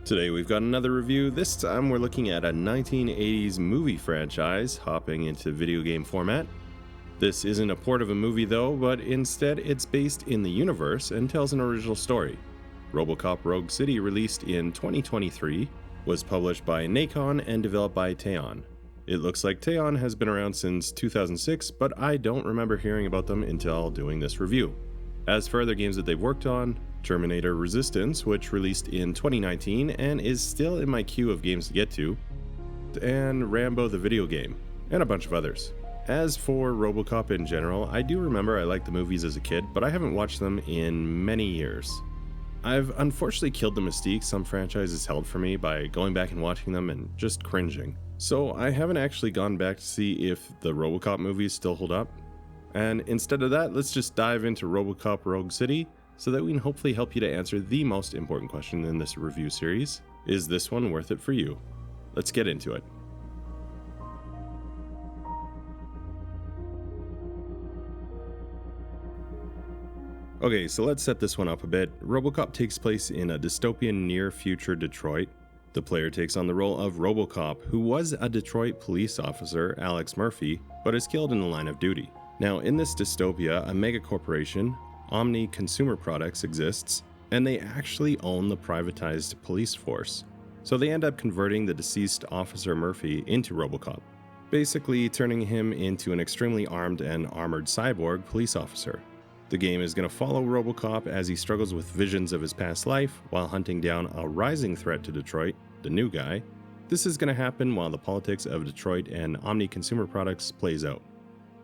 Today we've got another review. This time we're looking at a 1980s movie franchise hopping into video game format. This isn't a port of a movie though, but instead it's based in the universe and tells an original story. RoboCop Rogue City, released in 2023, was published by Nacon and developed by Teon. It looks like Teon has been around since 2006, but I don't remember hearing about them until doing this review. As for other games that they've worked on, Terminator Resistance, which released in 2019 and is still in my queue of games to get to, and Rambo the video game, and a bunch of others. As for RoboCop in general, I do remember I liked the movies as a kid, but I haven't watched them in many years. I've unfortunately killed the mystique some franchises held for me by going back and watching them and just cringing. So I haven't actually gone back to see if the RoboCop movies still hold up. And instead of that, let's just dive into RoboCop Rogue City, so that we can hopefully help you to answer the most important question in this review series. Is this one worth it for you? Let's get into it. Okay, so let's set this one up a bit. RoboCop takes place in a dystopian near-future Detroit. The player takes on the role of RoboCop, who was a Detroit police officer, Alex Murphy, but is killed in the line of duty. Now, in this dystopia, a mega corporation, Omni Consumer Products, exists, and they actually own the privatized police force. So they end up converting the deceased Officer Murphy into RoboCop, basically turning him into an extremely armed and armored cyborg police officer. The game is going to follow RoboCop as he struggles with visions of his past life while hunting down a rising threat to Detroit, the new guy. This is going to happen while the politics of Detroit and Omni Consumer Products plays out,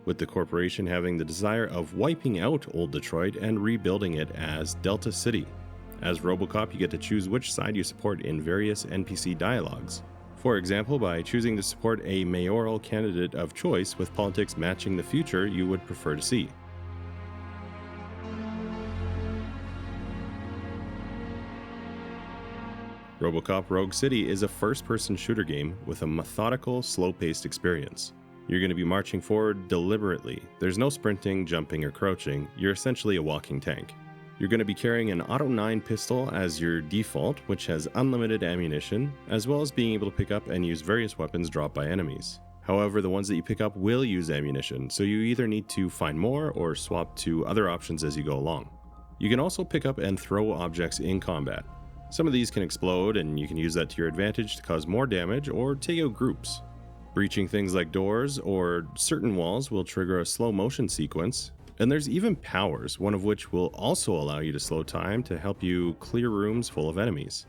with the corporation having the desire of wiping out old Detroit and rebuilding it as Delta City. As RoboCop, you get to choose which side you support in various NPC dialogues. For example, by choosing to support a mayoral candidate of choice with politics matching the future you would prefer to see. RoboCop Rogue City is a first-person shooter game with a methodical, slow-paced experience. You're going to be marching forward deliberately. There's no sprinting, jumping, or crouching. You're essentially a walking tank. You're going to be carrying an Auto 9 pistol as your default, which has unlimited ammunition, as well as being able to pick up and use various weapons dropped by enemies. However, the ones that you pick up will use ammunition, so you either need to find more or swap to other options as you go along. You can also pick up and throw objects in combat. Some of these can explode, and you can use that to your advantage to cause more damage or take out groups. Breaching things like doors or certain walls will trigger a slow motion sequence, and there's even powers, one of which will also allow you to slow time to help you clear rooms full of enemies.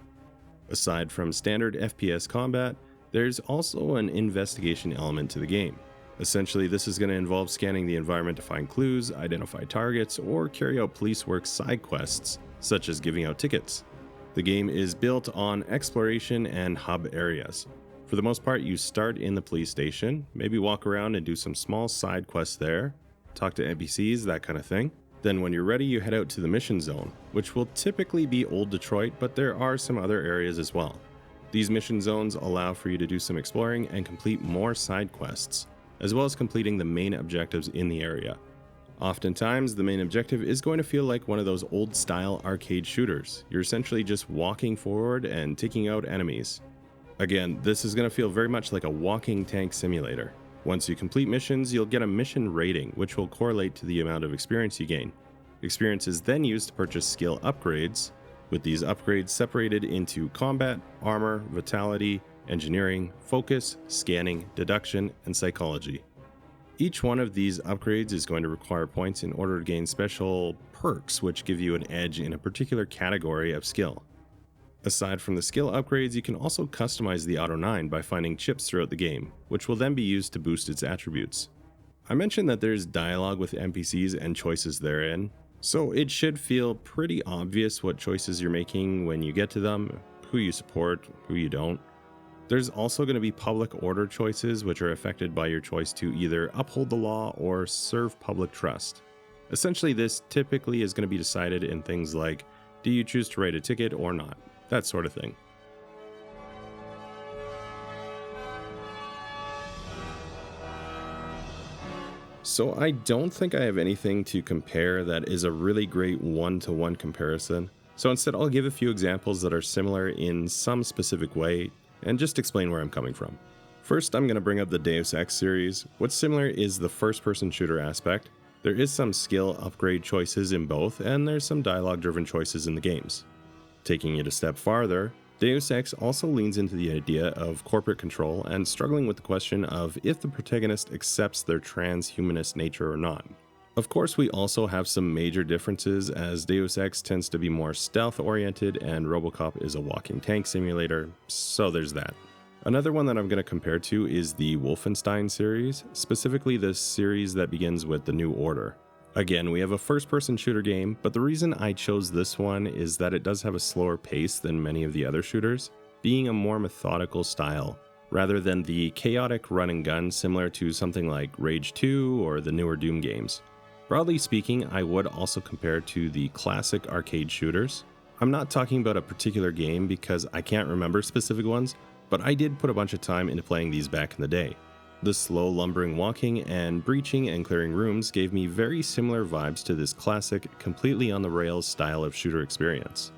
Aside from standard FPS combat, there's also an investigation element to the game. Essentially, this is going to involve scanning the environment to find clues, identify targets, or carry out police work side quests, such as giving out tickets. The game is built on exploration and hub areas. For the most part, you start in the police station, maybe walk around and do some small side quests there, talk to NPCs, that kind of thing. Then when you're ready, you head out to the mission zone, which will typically be Old Detroit, but there are some other areas as well. These mission zones allow for you to do some exploring and complete more side quests, as well as completing the main objectives in the area. Oftentimes, the main objective is going to feel like one of those old-style arcade shooters. You're essentially just walking forward and taking out enemies. Again, this is going to feel very much like a walking tank simulator. Once you complete missions, you'll get a mission rating, which will correlate to the amount of experience you gain. Experience is then used to purchase skill upgrades, with these upgrades separated into combat, armor, vitality, engineering, focus, scanning, deduction, and psychology. Each one of these upgrades is going to require points in order to gain special perks, which give you an edge in a particular category of skill. Aside from the skill upgrades, you can also customize the Auto 9 by finding chips throughout the game, which will then be used to boost its attributes. I mentioned that there's dialogue with NPCs and choices therein, so it should feel pretty obvious what choices you're making when you get to them, who you support, who you don't. There's also going to be public order choices, which are affected by your choice to either uphold the law or serve public trust. Essentially, this typically is going to be decided in things like, do you choose to write a ticket or not? That sort of thing. So I don't think I have anything to compare that is a really great one-to-one comparison. So instead, I'll give a few examples that are similar in some specific way and just explain where I'm coming from. First, I'm going to bring up the Deus Ex series. What's similar is the first-person shooter aspect. There is some skill upgrade choices in both, and there's some dialogue-driven choices in the games. Taking it a step farther, Deus Ex also leans into the idea of corporate control and struggling with the question of if the protagonist accepts their transhumanist nature or not. Of course, we also have some major differences, as Deus Ex tends to be more stealth-oriented and RoboCop is a walking tank simulator, so there's that. Another one that I'm going to compare to is the Wolfenstein series, specifically the series that begins with the New Order. Again, we have a first-person shooter game, but the reason I chose this one is that it does have a slower pace than many of the other shooters, being a more methodical style, rather than the chaotic run and gun similar to something like Rage 2 or the newer Doom games. Broadly speaking, I would also compare to the classic arcade shooters. I'm not talking about a particular game because I can't remember specific ones, but I did put a bunch of time into playing these back in the day. The slow lumbering walking and breaching and clearing rooms gave me very similar vibes to this classic, completely on the rails style of shooter experience.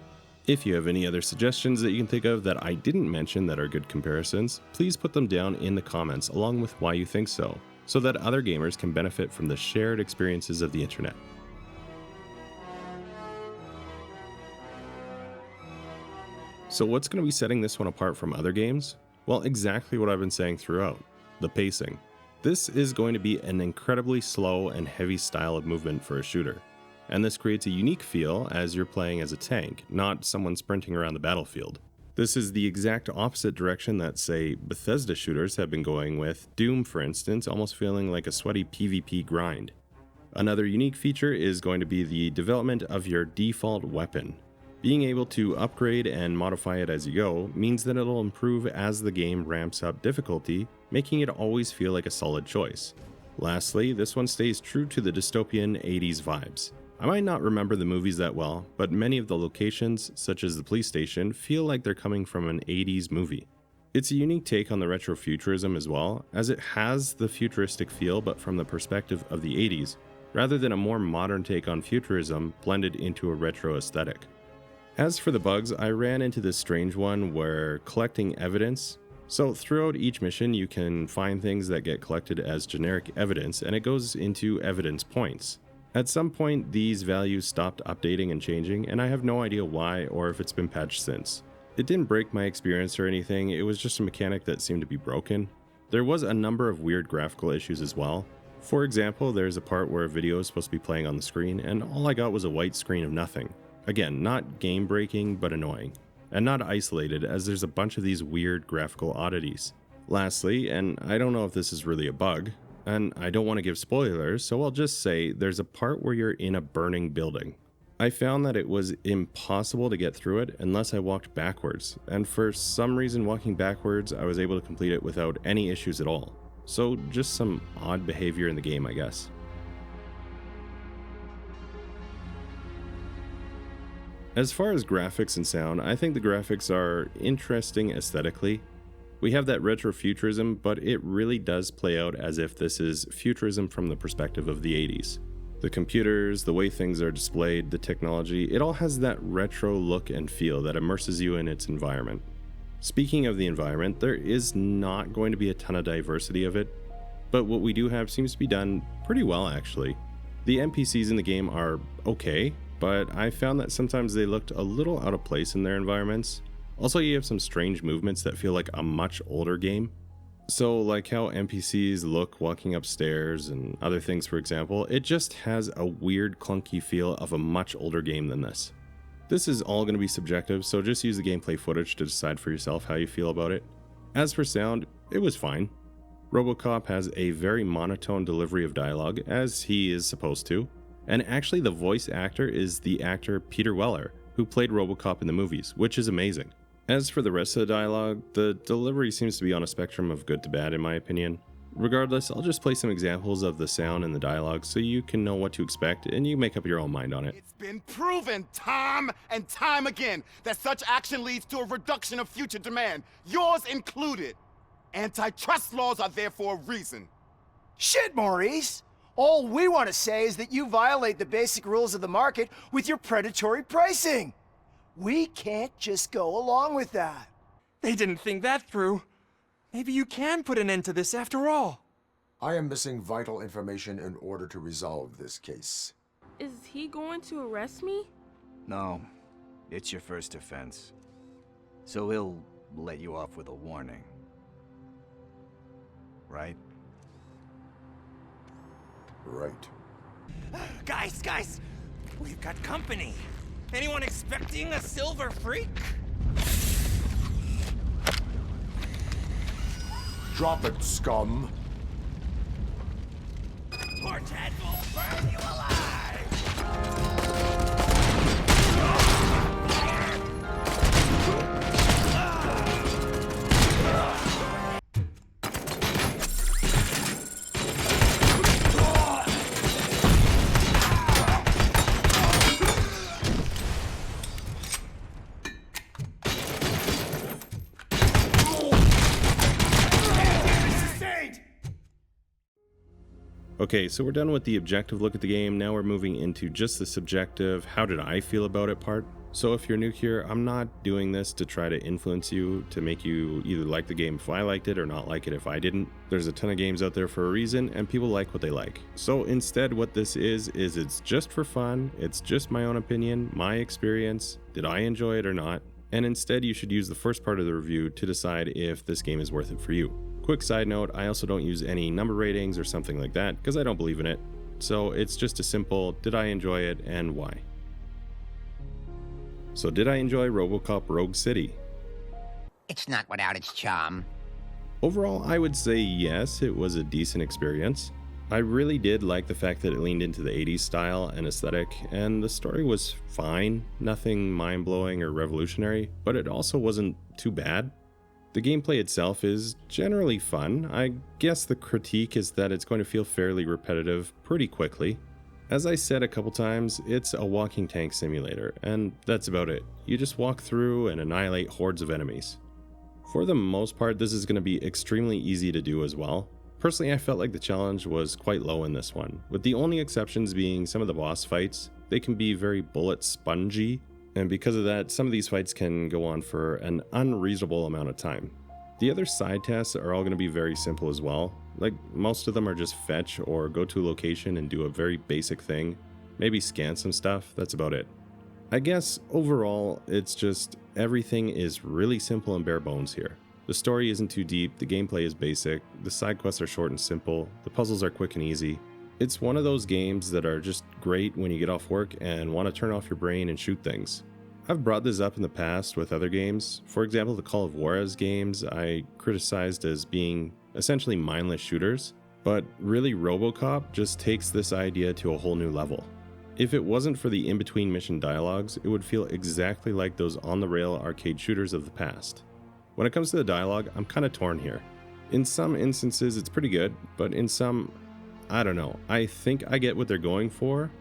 If you have any other suggestions that you can think of that I didn't mention that are good comparisons, please put them down in the comments along with why you think so that other gamers can benefit from the shared experiences of the internet. So what's going to be setting this one apart from other games? Well, exactly what I've been saying throughout. The pacing. This is going to be an incredibly slow and heavy style of movement for a shooter, and this creates a unique feel as you're playing as a tank, not someone sprinting around the battlefield. This is the exact opposite direction that, say, Bethesda shooters have been going with, Doom for instance, almost feeling like a sweaty PvP grind. Another unique feature is going to be the development of your default weapon. Being able to upgrade and modify it as you go means that it'll improve as the game ramps up difficulty, making it always feel like a solid choice. Lastly, this one stays true to the dystopian 80s vibes. I might not remember the movies that well, but many of the locations, such as the police station, feel like they're coming from an 80s movie. It's a unique take on the retrofuturism as well, as it has the futuristic feel but from the perspective of the 80s, rather than a more modern take on futurism blended into a retro aesthetic. As for the bugs, I ran into this strange one where collecting evidence. So throughout each mission you can find things that get collected as generic evidence, and it goes into evidence points. At some point these values stopped updating and changing, and I have no idea why or if it's been patched since. It didn't break my experience or anything, it was just a mechanic that seemed to be broken. There was a number of weird graphical issues as well. For example, there's a part where a video is supposed to be playing on the screen and all I got was a white screen of nothing. Again, not game breaking, but annoying. And not isolated, as there's a bunch of these weird graphical oddities. Lastly, and I don't know if this is really a bug, and I don't want to give spoilers, so I'll just say there's a part where you're in a burning building. I found that it was impossible to get through it unless I walked backwards, and for some reason walking backwards I was able to complete it without any issues at all. So just some odd behavior in the game, I guess. As far as graphics and sound, I think the graphics are interesting aesthetically. We have that retrofuturism, but it really does play out as if this is futurism from the perspective of the 80s. The computers, the way things are displayed, the technology, it all has that retro look and feel that immerses you in its environment. Speaking of the environment, there is not going to be a ton of diversity of it, but what we do have seems to be done pretty well actually. The NPCs in the game are okay, but I found that sometimes they looked a little out of place in their environments. Also, you have some strange movements that feel like a much older game. So like how NPCs look walking upstairs and other things, for example, it just has a weird clunky feel of a much older game than this. This is all going to be subjective, so just use the gameplay footage to decide for yourself how you feel about it. As for sound, it was fine. RoboCop has a very monotone delivery of dialogue, as he is supposed to, and actually the voice actor is the actor Peter Weller, who played RoboCop in the movies, which is amazing. As for the rest of the dialogue, the delivery seems to be on a spectrum of good to bad in my opinion. Regardless, I'll just play some examples of the sound and the dialogue so you can know what to expect and you make up your own mind on it. It's been proven time and time again that such action leads to a reduction of future demand, yours included. Antitrust laws are there for a reason. Shit, Maurice! All we want to say is that you violate the basic rules of the market with your predatory pricing. We can't just go along with that. They didn't think that through. Maybe you can put an end to this after all. I am missing vital information in order to resolve this case. Is he going to arrest me? No, it's your first offense. So he'll let you off with a warning. Right? Right. Guys, we've got company. Anyone expecting a silver freak? Drop it, scum! Torchhead will burn you alive! Okay, so we're done with the objective look at the game. Now we're moving into just the subjective, how did I feel about it part. So if you're new here, I'm not doing this to try to influence you, to make you either like the game if I liked it or not like it if I didn't. There's a ton of games out there for a reason, and people like what they like. So instead what this is it's just for fun, it's just my own opinion, my experience, did I enjoy it or not? And instead you should use the first part of the review to decide if this game is worth it for you. Quick side note, I also don't use any number ratings or something like that because I don't believe in it. So it's just a simple, did I enjoy it and why? So did I enjoy RoboCop Rogue City? It's not without its charm. Overall, I would say yes, it was a decent experience. I really did like the fact that it leaned into the 80s style and aesthetic, and the story was fine, nothing mind-blowing or revolutionary, but it also wasn't too bad. The gameplay itself is generally fun. I guess the critique is that it's going to feel fairly repetitive pretty quickly. As I said a couple times, it's a walking tank simulator, and that's about it. You just walk through and annihilate hordes of enemies. For the most part, this is going to be extremely easy to do as well. Personally, I felt like the challenge was quite low in this one, with the only exceptions being some of the boss fights. They can be very bullet spongy, and because of that, some of these fights can go on for an unreasonable amount of time. The other side tasks are all going to be very simple as well. Like, most of them are just fetch or go to a location and do a very basic thing. Maybe scan some stuff, that's about it. I guess overall, it's just everything is really simple and bare bones here. The story isn't too deep, the gameplay is basic, the side quests are short and simple, the puzzles are quick and easy. It's one of those games that are just great when you get off work and want to turn off your brain and shoot things. I've brought this up in the past with other games. For example, the Call of Juarez games I criticized as being essentially mindless shooters, but really RoboCop just takes this idea to a whole new level. If it wasn't for the in-between mission dialogues, it would feel exactly like those on-the-rail arcade shooters of the past. When it comes to the dialogue, I'm kind of torn here. In some instances it's pretty good, but in some, I don't know. I think I get what they're going for.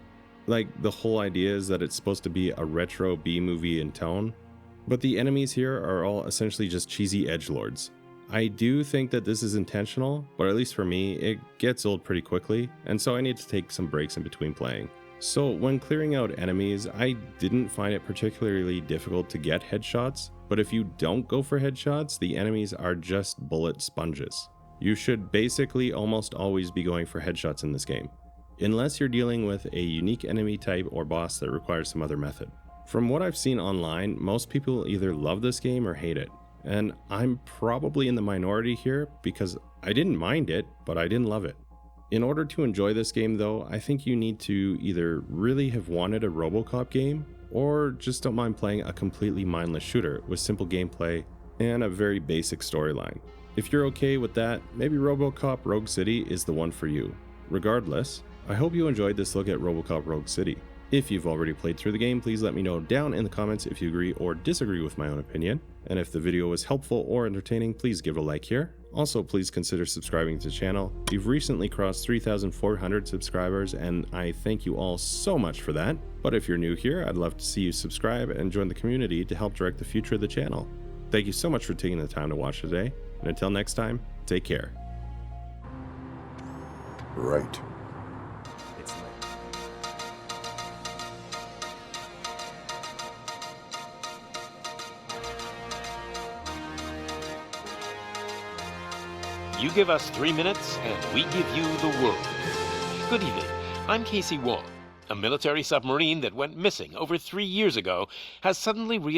Like, the whole idea is that it's supposed to be a retro B-movie in tone, but the enemies here are all essentially just cheesy edgelords. I do think that this is intentional, but at least for me, it gets old pretty quickly, and so I need to take some breaks in between playing. So when clearing out enemies, I didn't find it particularly difficult to get headshots, but if you don't go for headshots, the enemies are just bullet sponges. You should basically almost always be going for headshots in this game, unless you're dealing with a unique enemy type or boss that requires some other method. From what I've seen online, most people either love this game or hate it, and I'm probably in the minority here because I didn't mind it, but I didn't love it. In order to enjoy this game though, I think you need to either really have wanted a RoboCop game, or just don't mind playing a completely mindless shooter with simple gameplay and a very basic storyline. If you're okay with that, maybe RoboCop Rogue City is the one for you. Regardless, I hope you enjoyed this look at RoboCop Rogue City. If you've already played through the game, please let me know down in the comments if you agree or disagree with my own opinion. And if the video was helpful or entertaining, please give it a like here. Also, please consider subscribing to the channel. We've recently crossed 3,400 subscribers, and I thank you all so much for that. But if you're new here, I'd love to see you subscribe and join the community to help direct the future of the channel. Thank you so much for taking the time to watch today, and until next time, take care. Right. It's late. You give us 3 minutes, and we give you the world. Good evening. I'm Casey Wong. A military submarine that went missing over 3 years ago has suddenly